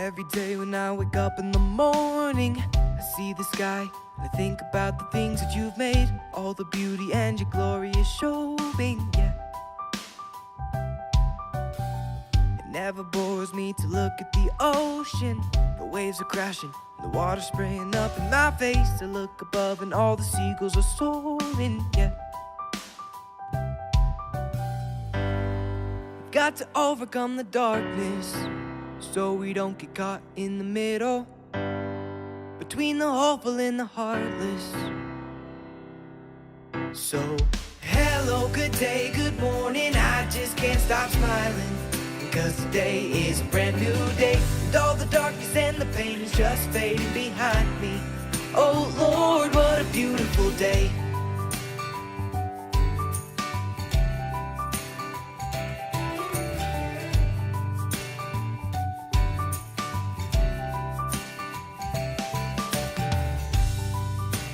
Every day when I wake up in the morning, I see the sky and I think about the things that you've made, all the beauty and your glory is showing, yeah. It never bores me to look at the ocean. The waves are crashing, the water spraying up in my face. I look above and all the seagulls are soaring, yeah. We've got to overcome the darkness so we don't get caught in the middle, between the hopeful and the heartless. So, hello, good day, good morning, I just can't stop smiling, because today is a brand new day, and all the darkness and the pain is just fading behind me. Oh Lord, what a beautiful day.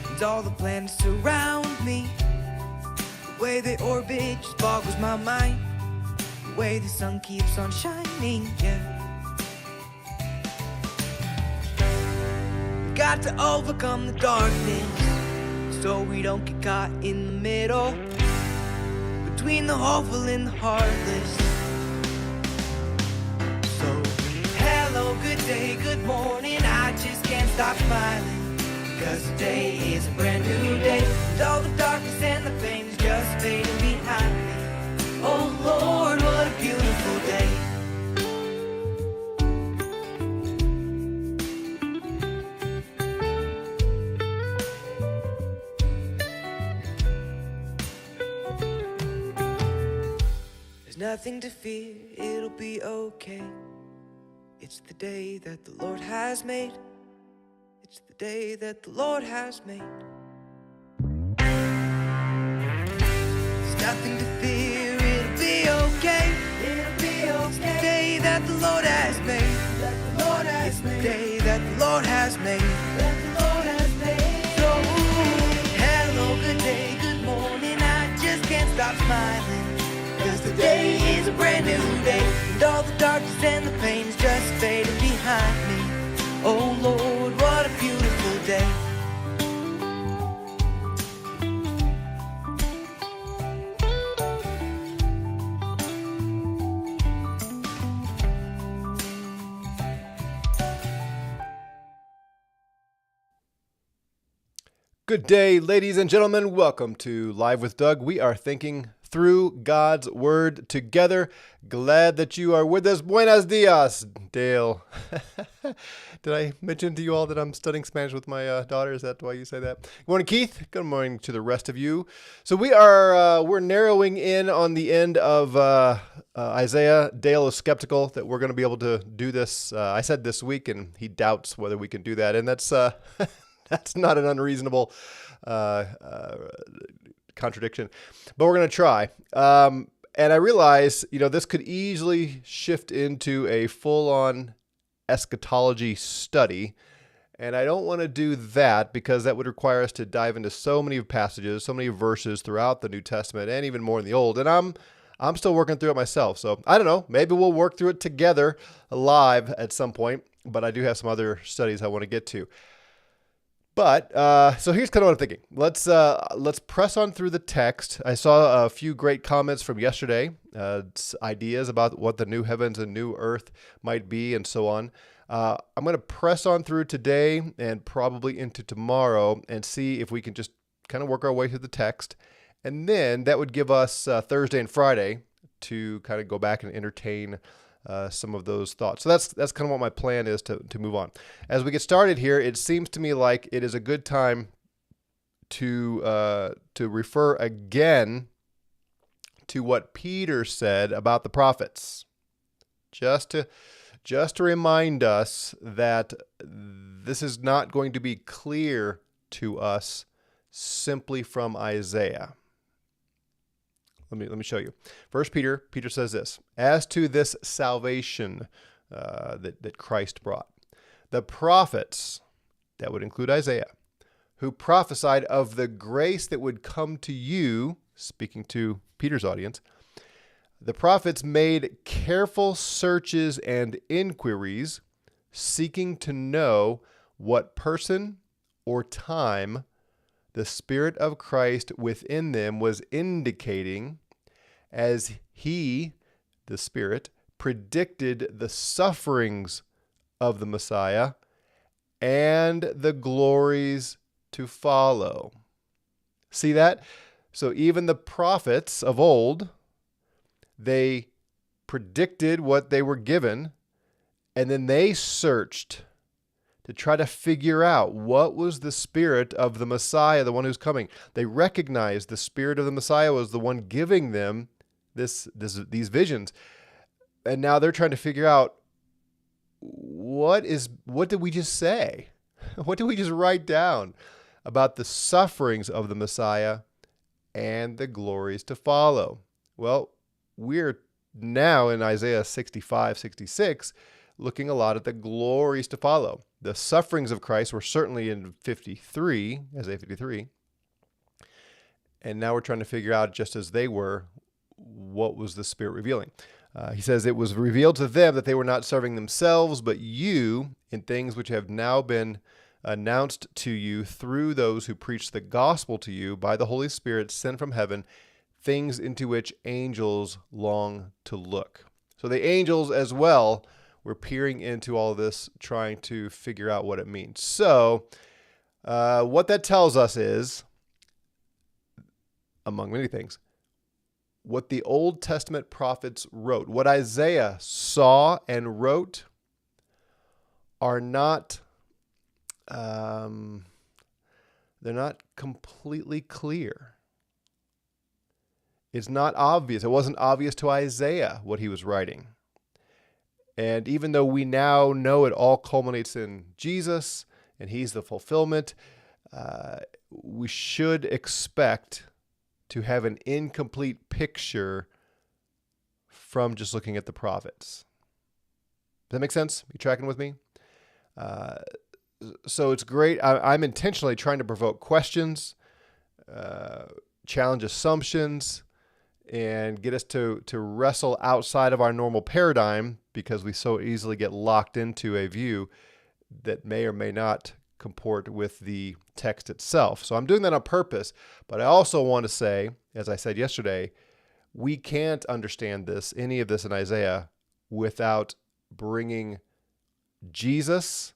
And all the planets surround me, the way they orbit just boggles my mind, the way the sun keeps on shining, yeah. Got to overcome the darkness so we don't get caught in the middle, between the hopeful and the heartless. So, hello, good day, good morning, I just can't stop smiling, because today is a brand new day, and all the darkness and the pain is just fading behind me. Oh Lord, what a beautiful day. There's nothing to fear, it'll be okay. It's the day that the Lord has made. It's the day that the Lord has made. There's nothing to fear, it'll be okay. It'll be okay. It's the day that the Lord has made. That the Lord has made. It's the day that the Lord has made. That the Lord has made. So, hello, good day, good morning, I just can't stop smiling, because today is a brand new day, and all the darkness and the pain is just fading behind me. Oh Lord, what a beautiful day. Good day, ladies and gentlemen. Welcome to Live with Doug. We are thinking through God's Word together. Glad that you are with us. Buenos dias, Dale. Did I mention to you all that I'm studying Spanish with my daughter? Is that why you say that? Good morning, Keith. Good morning to the rest of you. So we're narrowing in on the end of Isaiah. Dale is skeptical that we're going to be able to do this. I said this week, and he doubts whether we can do that, and that's that's not an unreasonable contradiction, but we're going to try. And I realize, this could easily shift into a full-on eschatology study, and I don't want to do that because that would require us to dive into so many passages, so many verses throughout the New Testament, and even more in the Old. And I'm still working through it myself, so I don't know. Maybe we'll work through it together live at some point. But I do have some other studies I want to get to. But so here's kind of what I'm thinking. Let's press on through the text. I saw a few great comments from yesterday, ideas about what the new heavens and new earth might be, and so on. I'm going to press on through today and probably into tomorrow and see if we can just kind of work our way through the text, and then that would give us Thursday and Friday to kind of go back and entertain some of those thoughts. So that's kind of what my plan is to move on. As we get started here, it seems to me like it is a good time to refer again to what Peter said about the prophets, just to remind us that this is not going to be clear to us simply from Isaiah. Let me show you. First Peter says this: as to this salvation that Christ brought, the prophets, that would include Isaiah, who prophesied of the grace that would come to you, speaking to Peter's audience, the prophets made careful searches and inquiries seeking to know what person or time the Spirit of Christ within them was indicating as he, the Spirit, predicted the sufferings of the Messiah and the glories to follow. See that? So even the prophets of old, they predicted what they were given, and then they searched to try to figure out what was the Spirit of the Messiah, the one who's coming. They recognized the Spirit of the Messiah was the one giving them these visions. And now they're trying to figure out what did we just say? What did we just write down about the sufferings of the Messiah and the glories to follow? Well, we're now in Isaiah 65, 66, looking a lot at the glories to follow. The sufferings of Christ were certainly in 53, Isaiah 53. And now we're trying to figure out, just as they were, what was the Spirit revealing? He says, it was revealed to them that they were not serving themselves, but you, in things which have now been announced to you through those who preach the gospel to you by the Holy Spirit sent from heaven, things into which angels long to look. So the angels as well were peering into all this, trying to figure out what it means. So what that tells us is, among many things, what the Old Testament prophets wrote, what Isaiah saw and wrote, are not, they're not completely clear. It's not obvious. It wasn't obvious to Isaiah what he was writing. And even though we now know it all culminates in Jesus and he's the fulfillment, we should expect to have an incomplete picture from just looking at the prophets. Does that make sense? You tracking with me? So it's great. I'm intentionally trying to provoke questions, challenge assumptions, and get us to wrestle outside of our normal paradigm, because we so easily get locked into a view that may or may not comport with the text itself. So I'm doing that on purpose, but I also want to say, as I said yesterday, we can't understand any of this in Isaiah, without bringing Jesus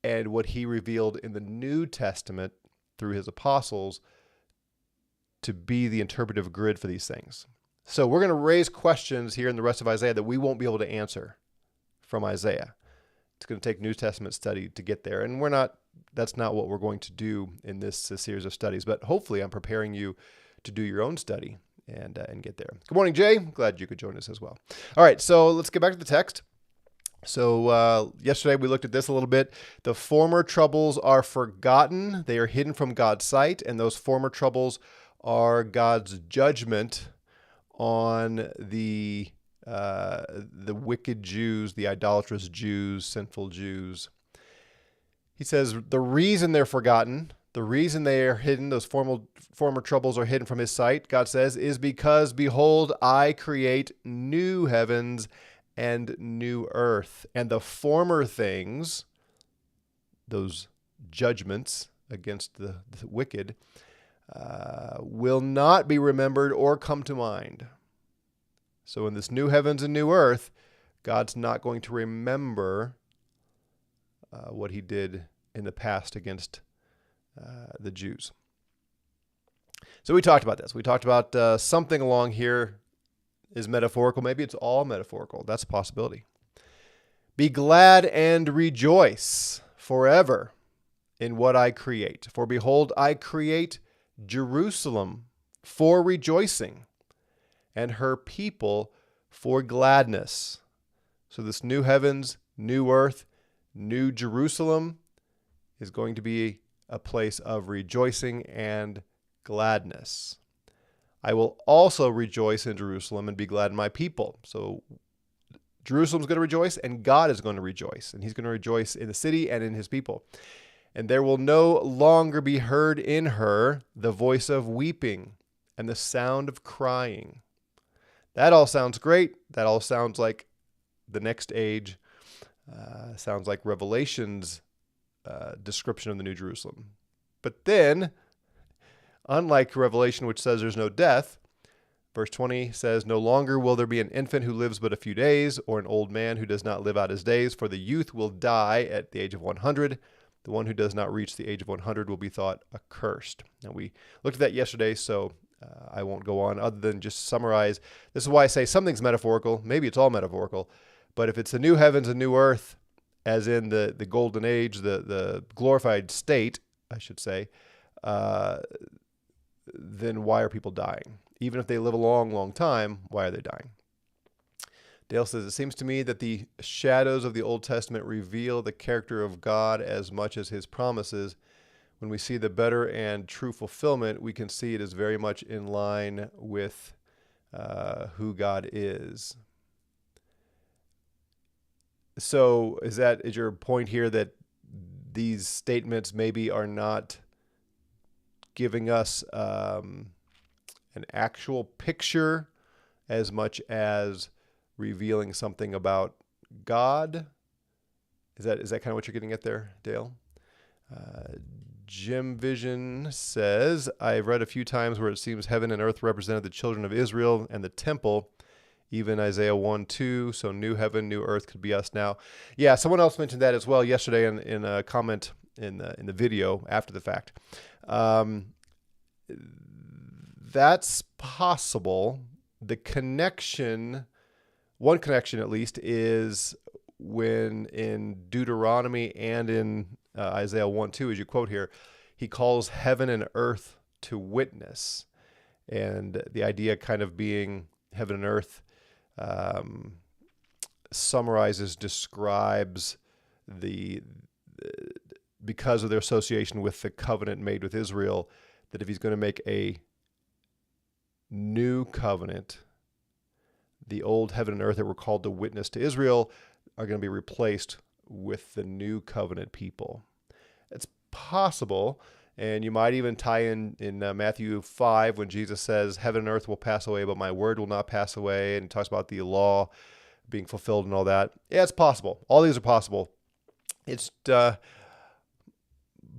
and what he revealed in the New Testament through his apostles to be the interpretive grid for these things. So we're going to raise questions here in the rest of Isaiah that we won't be able to answer from Isaiah. It's going to take New Testament study to get there. And that's not what we're going to do in this series of studies, but hopefully I'm preparing you to do your own study and get there. Good morning, Jay. Glad you could join us as well. All right, so let's get back to the text. So yesterday we looked at this a little bit. The former troubles are forgotten. They are hidden from God's sight, and those former troubles are God's judgment on the wicked Jews, the idolatrous Jews, sinful Jews. He says the reason they're forgotten, the reason they are hidden, those former troubles are hidden from his sight, God says, is because, behold, I create new heavens and new earth, and the former things, those judgments against the wicked, will not be remembered or come to mind. So in this new heavens and new earth, God's not going to remember what he did in the past against the Jews. So we talked about this. We talked about something along here is metaphorical. Maybe it's all metaphorical. That's a possibility. Be glad and rejoice forever in what I create. For behold, I create Jerusalem for rejoicing, and her people for gladness. So this new heavens, new earth, new Jerusalem is going to be a place of rejoicing and gladness. I will also rejoice in Jerusalem and be glad in my people. So Jerusalem's going to rejoice, and God is going to rejoice, and he's going to rejoice in the city and in his people. And there will no longer be heard in her the voice of weeping and the sound of crying. That all sounds great. That all sounds like the next age. Sounds like Revelation's description of the New Jerusalem. But then, unlike Revelation, which says there's no death, verse 20 says, "No longer will there be an infant who lives but a few days, or an old man who does not live out his days, for the youth will die at the age of 100. The one who does not reach the age of 100 will be thought accursed." Now, we looked at that yesterday, so I won't go on other than just summarize. This is why I say something's metaphorical. Maybe it's all metaphorical. But if it's the new heavens and new earth, as in the golden age, the glorified state, I should say, then why are people dying? Even if they live a long, long time, why are they dying? Dale says, "It seems to me that the shadows of the Old Testament reveal the character of God as much as his promises. When we see the better and true fulfillment, we can see it is very much in line with who God is." So is your point here that these statements maybe are not giving us an actual picture as much as revealing something about God? Is that kind of what you're getting at there, Dale? Jim Vision says, "I've read a few times where it seems heaven and earth represented the children of Israel and the temple, even Isaiah 1:2. So new heaven, new earth could be us now." Yeah, someone else mentioned that as well yesterday in a comment in the video after the fact. That's possible. The connection, one connection at least, is when in Deuteronomy and in Isaiah 1:2, as you quote here, he calls heaven and earth to witness. And the idea kind of being heaven and earth describes because of their association with the covenant made with Israel, that if he's going to make a new covenant, the old heaven and earth that were called to witness to Israel are going to be replaced with the new covenant people. It's possible, and you might even tie in Matthew 5 when Jesus says, "Heaven and earth will pass away, but my word will not pass away," and he talks about the law being fulfilled and all that. Yeah, it's possible. All these are possible. It's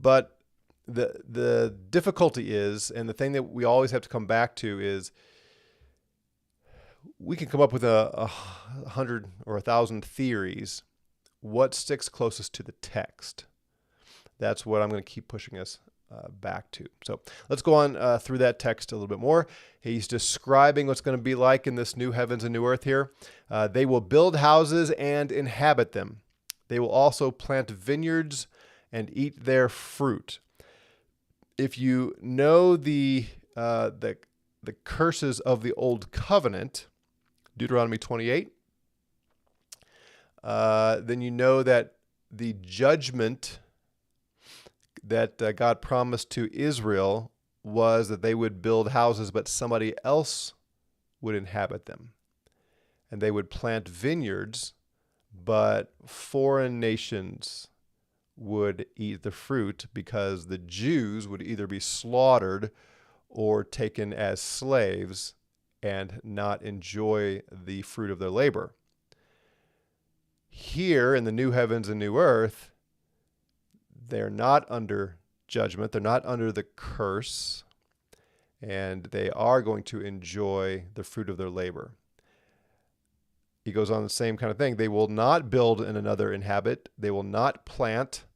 but the difficulty is, and the thing that we always have to come back to is, we can come up with a 100 or 1,000 theories. What sticks closest to the text? That's what I'm going to keep pushing us back to. So let's go on through that text a little bit more. He's describing what's going to be like in this new heavens and new earth here. "They will build houses and inhabit them. They will also plant vineyards and eat their fruit." If you know the curses of the old covenant, Deuteronomy 28, then you know that the judgment that God promised to Israel was that they would build houses, but somebody else would inhabit them. And they would plant vineyards, but foreign nations would eat the fruit, because the Jews would either be slaughtered or taken as slaves and not enjoy the fruit of their labor. Here in the new heavens and new earth, they're not under judgment. They're not under the curse, and they are going to enjoy the fruit of their labor. He goes on the same kind of thing. "They will not build and another inhabit. They will not plant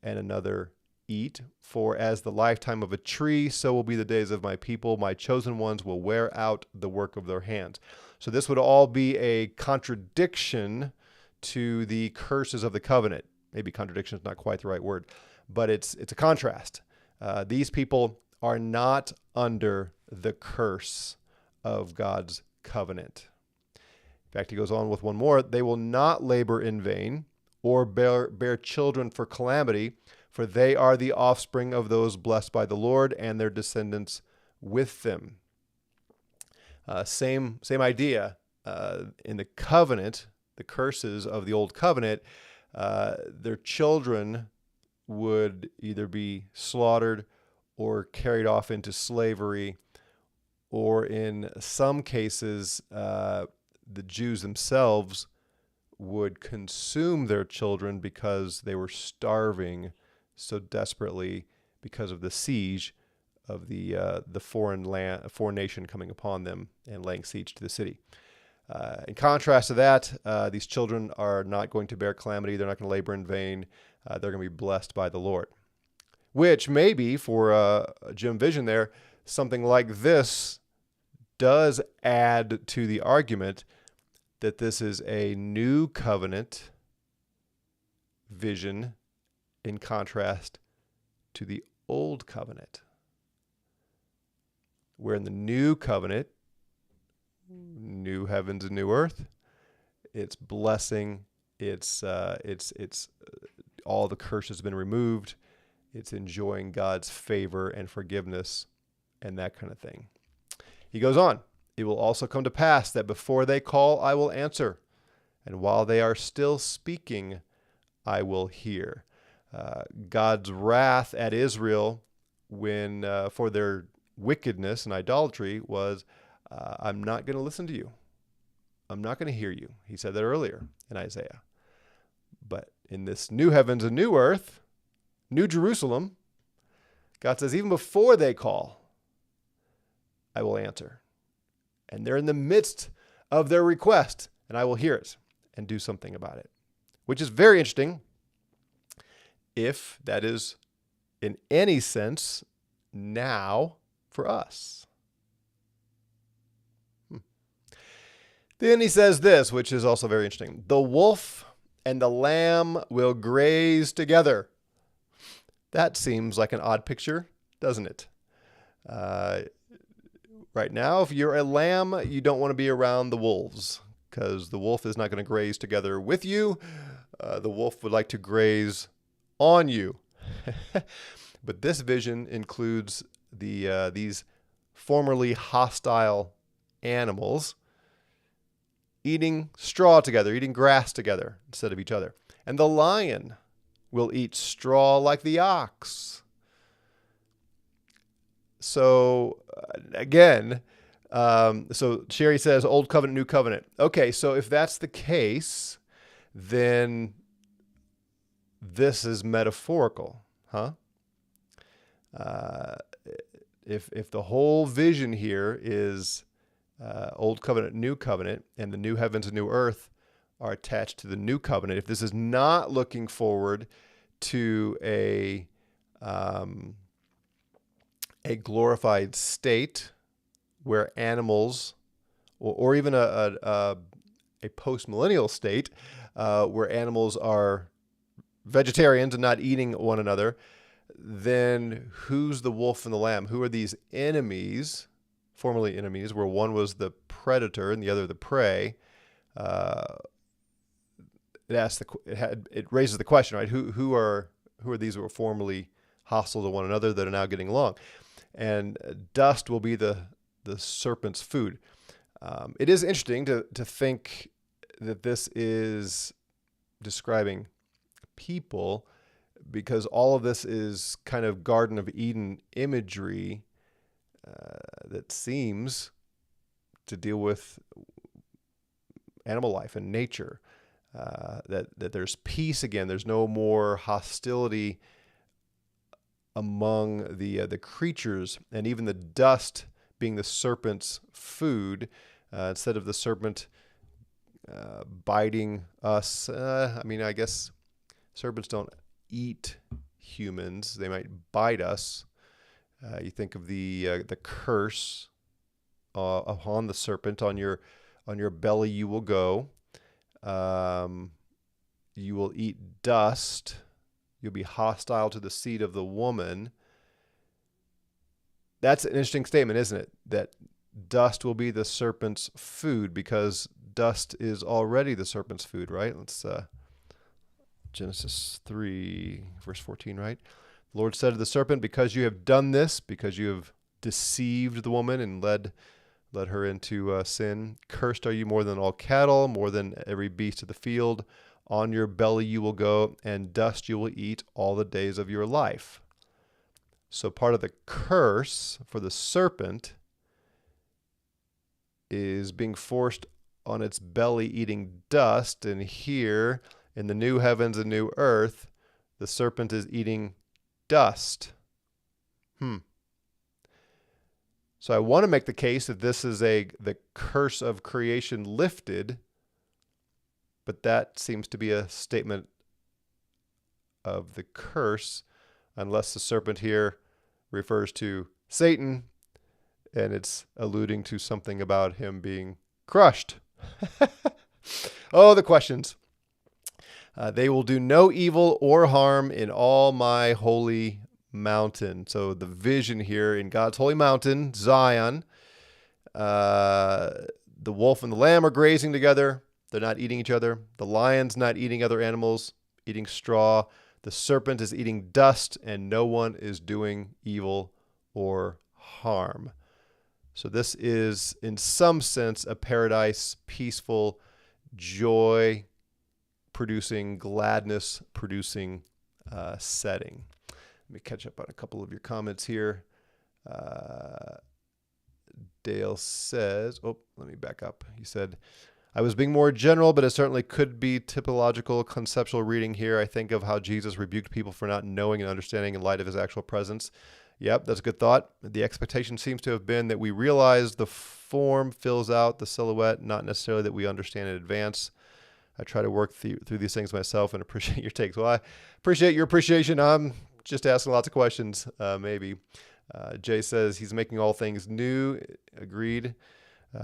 and another eat. For as the lifetime of a tree, so will be the days of my people. My chosen ones will wear out the work of their hands." So this would all be a contradiction to the curses of the covenant. Maybe contradiction is not quite the right word, but it's a contrast. These people are not under the curse of God's covenant. In fact, he goes on with one more. "They will not labor in vain or bear children for calamity, for they are the offspring of those blessed by the Lord, and their descendants with them." Same idea. In the covenant, the curses of the old covenant, their children would either be slaughtered or carried off into slavery, or in some cases, the Jews themselves would consume their children because they were starving so desperately because of the siege of the foreign nation coming upon them and laying siege to the city. In contrast to that, these children are not going to bear calamity. They're not going to labor in vain. They're going to be blessed by the Lord. Which maybe for Jim Vision there, something like this does add to the argument that this is a new covenant vision in contrast to the old covenant. Where in the new covenant, new heavens and new earth, it's blessing, it's all the curse has been removed, it's enjoying God's favor and forgiveness and that kind of thing. He goes on, it will also come to pass that before they call, I will answer, and while they are still speaking, I will hear. God's wrath at Israel when for their wickedness and idolatry was, I'm not going to listen to you. I'm not going to hear you. He said that earlier in Isaiah. But in this new heavens and new earth, New Jerusalem, God says, even before they call, I will answer. And they're in the midst of their request, and I will hear it and do something about it. Which is very interesting if that is in any sense now for us. Then he says this, which is also very interesting. The wolf and the lamb will graze together. That seems like an odd picture, doesn't it? Right now, if you're a lamb, you don't want to be around the wolves because the wolf is not going to graze together with you. The wolf would like to graze on you. But this vision includes these formerly hostile animals eating straw together, eating grass together instead of each other. And the lion will eat straw like the ox. So again, so Sherry says old covenant, new covenant. Okay, so if that's the case, then this is metaphorical, huh? If the whole vision here is old covenant, new covenant, and the new heavens and new earth are attached to the new covenant, if this is not looking forward to a glorified state where animals, or even a post-millennial state where animals are vegetarians and not eating one another, then who's the wolf and the lamb? Who are these enemies, formerly enemies, where one was the predator and the other the prey? It raises the question, right? Who are these who were formerly hostile to one another that are now getting along? And dust will be the serpent's food. It is interesting to think that this is describing people, because all of this is kind of Garden of Eden imagery that seems to deal with animal life and nature. That there's peace again. There's no more hostility among the creatures, and even the dust being the serpent's food, instead of the serpent biting us. I guess serpents don't eat humans; they might bite us. You think of the curse upon the serpent: on your belly you will go. You will eat dust. You'll be hostile to the seed of the woman. That's an interesting statement, isn't it? That dust will be the serpent's food, because dust is already the serpent's food, right? Let's Genesis 3, verse 14, right? The Lord said to the serpent, because you have done this, because you have deceived the woman and led her into sin, cursed are you more than all cattle, more than every beast of the field. On your belly you will go, and dust you will eat all the days of your life. So part of the curse for the serpent is being forced on its belly eating dust. And here in the new heavens and new earth, the serpent is eating dust. So I want to make the case that this is the curse of creation lifted, but that seems to be a statement of the curse, unless the serpent here refers to Satan, and it's alluding to something about him being crushed. Oh, the questions. They will do no evil or harm in all my holy mountain. So the vision here in God's holy mountain, Zion, the wolf and the lamb are grazing together. They're not eating each other. The lion's not eating other animals, eating straw. The serpent is eating dust, and no one is doing evil or harm. So this is, in some sense, a paradise, peaceful, joy-producing, gladness-producing setting. Let me catch up on a couple of your comments here. Dale says, let me back up. He said, I was being more general, but it certainly could be typological, conceptual reading here. I think of how Jesus rebuked people for not knowing and understanding in light of his actual presence. Yep, that's a good thought. The expectation seems to have been that we realize the form fills out the silhouette, not necessarily that we understand in advance. I try to work through these things myself and appreciate your takes. Well, I appreciate your appreciation. I'm just asking lots of questions, maybe. Jay says he's making all things new. Agreed.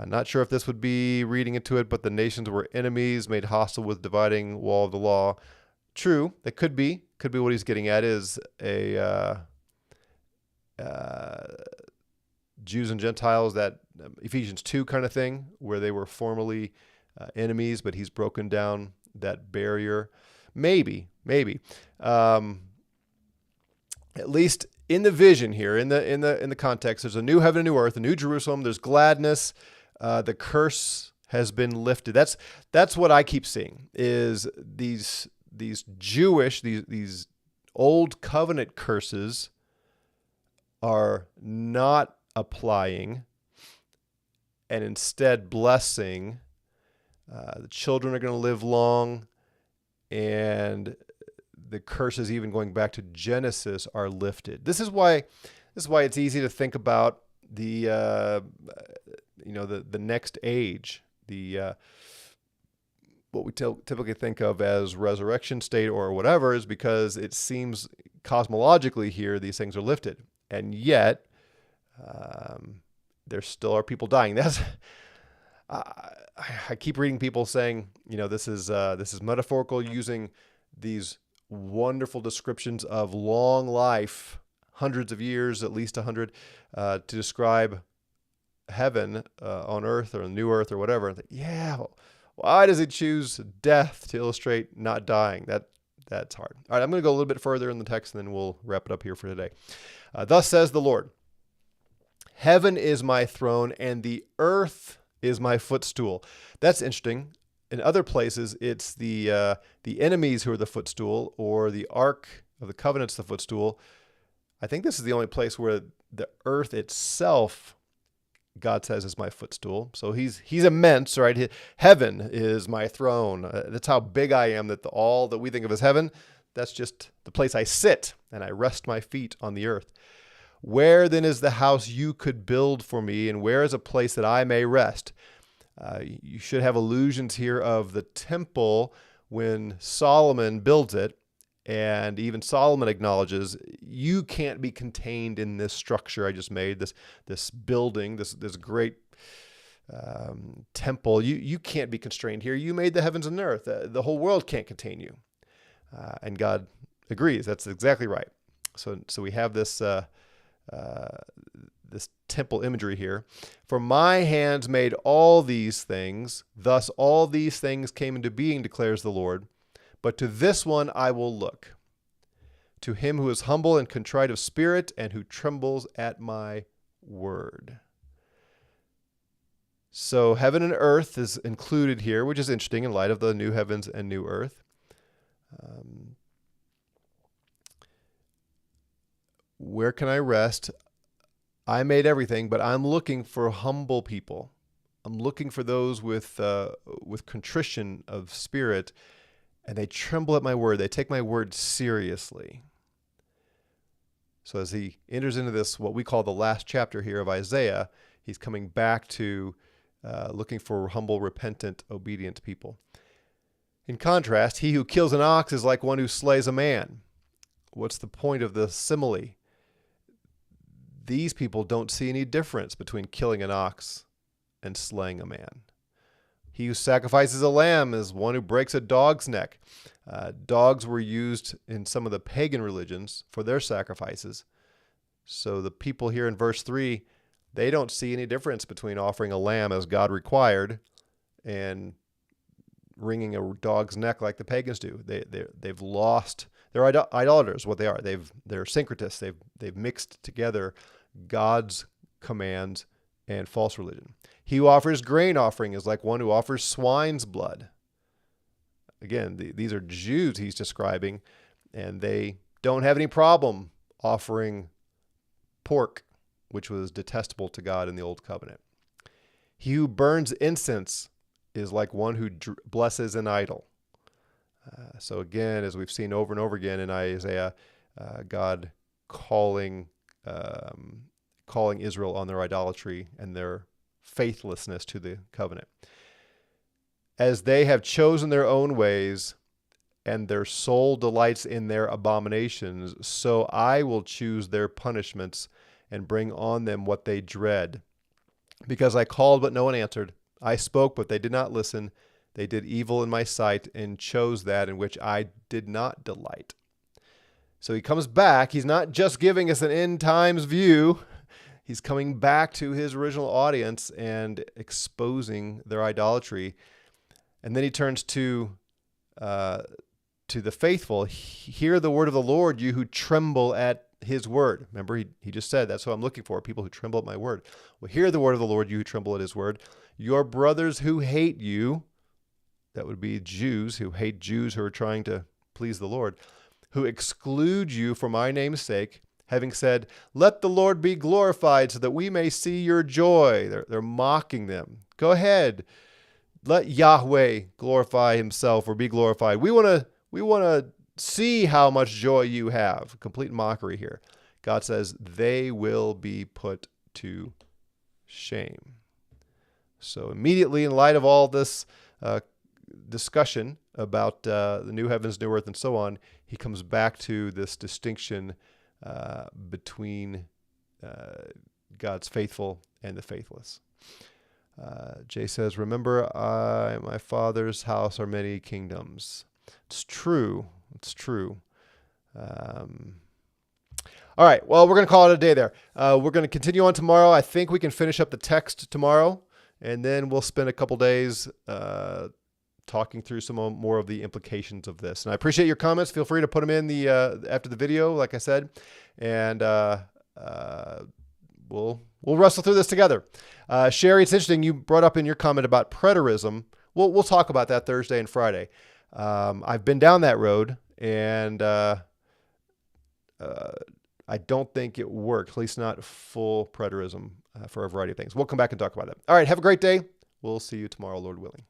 Not sure if this would be reading into it, but the nations were enemies, made hostile with dividing wall of the law. True, that could be. Could be what he's getting at is a Jews and Gentiles, that Ephesians 2 kind of thing, where they were formerly enemies, but he's broken down that barrier. Maybe. At least in the vision here, in the context, there's a new heaven, a new earth, a new Jerusalem. There's gladness. The curse has been lifted. That's what I keep seeing is these Jewish, these old covenant curses are not applying and instead blessing. The children are going to live long, and the curses, even going back to Genesis, are lifted. This is why it's easy to think about the next age, what we typically think of as resurrection state or whatever, is because it seems cosmologically here these things are lifted, and yet there still are people dying. That's I keep reading people saying, this is metaphorical, using these wonderful descriptions of long life, hundreds of years, at least 100, to describe heaven on earth or new earth or whatever. Yeah, why does it choose death to illustrate not dying? That's hard. All right, I'm going to go a little bit further in the text, and then we'll wrap it up here for today. Thus says the Lord, heaven is my throne, and the earth is my footstool. That's interesting. In other places, it's the enemies who are the footstool, or the Ark of the Covenant's the footstool. I think this is the only place where the earth itself, God says, is my footstool. So he's immense, right? Heaven is my throne. That's how big I am, that all that we think of as heaven, that's just the place I sit, and I rest my feet on the earth. Where then is the house you could build for me, and where is a place that I may rest? You should have allusions here of the temple when Solomon builds it, and even Solomon acknowledges, you can't be contained in this structure I just made, this building, this great temple. You can't be constrained here. You made the heavens and earth. The whole world can't contain you. And God agrees. That's exactly right. So we have this temple imagery here. For my hands made all these things, thus all these things came into being, declares the Lord. But to this one I will look, to him who is humble and contrite of spirit, and who trembles at my word. So heaven and earth is included here, which is interesting in light of the new heavens and new earth. Where can I rest? I made everything, but I'm looking for humble people. I'm looking for those with contrition of spirit, and they tremble at my word. They take my word seriously. So as he enters into this, what we call the last chapter here of Isaiah, he's coming back to looking for humble, repentant, obedient people. In contrast, he who kills an ox is like one who slays a man. What's the point of the simile? These people don't see any difference between killing an ox and slaying a man. He who sacrifices a lamb is one who breaks a dog's neck. Dogs were used in some of the pagan religions for their sacrifices. So the people here in verse 3, they don't see any difference between offering a lamb as God required and wringing a dog's neck like the pagans do. They've lost. They're idolaters. What they are, they're syncretists. They've mixed together God's commands and false religion. He who offers grain offering is like one who offers swine's blood. Again, these are Jews he's describing, and they don't have any problem offering pork, which was detestable to God in the Old Covenant. He who burns incense is like one who blesses an idol. So again, as we've seen over and over again in Isaiah, God calling Israel on their idolatry and their faithlessness to the covenant. As they have chosen their own ways, and their soul delights in their abominations, so I will choose their punishments and bring on them what they dread. Because I called, but no one answered. I spoke, but they did not listen. They did evil in my sight and chose that in which I did not delight. So he comes back. He's not just giving us an end times view. He's coming back to his original audience and exposing their idolatry. And then he turns to the faithful. Hear the word of the Lord, you who tremble at his word. Remember, he just said, that's what I'm looking for, people who tremble at my word. Well, hear the word of the Lord, you who tremble at his word. Your brothers who hate you, that would be Jews who hate Jews who are trying to please the Lord, who exclude you for my name's sake, having said, let the Lord be glorified so that we may see your joy. They're mocking them. Go ahead. Let Yahweh glorify himself or be glorified. We want to see how much joy you have. Complete mockery here. God says they will be put to shame. So immediately, in light of all this discussion about the new heavens, new earth, and so on, he comes back to this distinction between God's faithful and the faithless. Jay says, remember, my Father's house are many kingdoms. It's true. It's true. All right. Well, we're going to call it a day there. We're going to continue on tomorrow. I think we can finish up the text tomorrow, and then we'll spend a couple days talking through some more of the implications of this. And I appreciate your comments. Feel free to put them in after the video, like I said, and we'll wrestle through this together. Sherry, it's interesting you brought up in your comment about preterism. We'll talk about that Thursday and Friday. I've been down that road, and I don't think it works, at least not full preterism for a variety of things. We'll come back and talk about that. All right, have a great day. We'll see you tomorrow, Lord willing.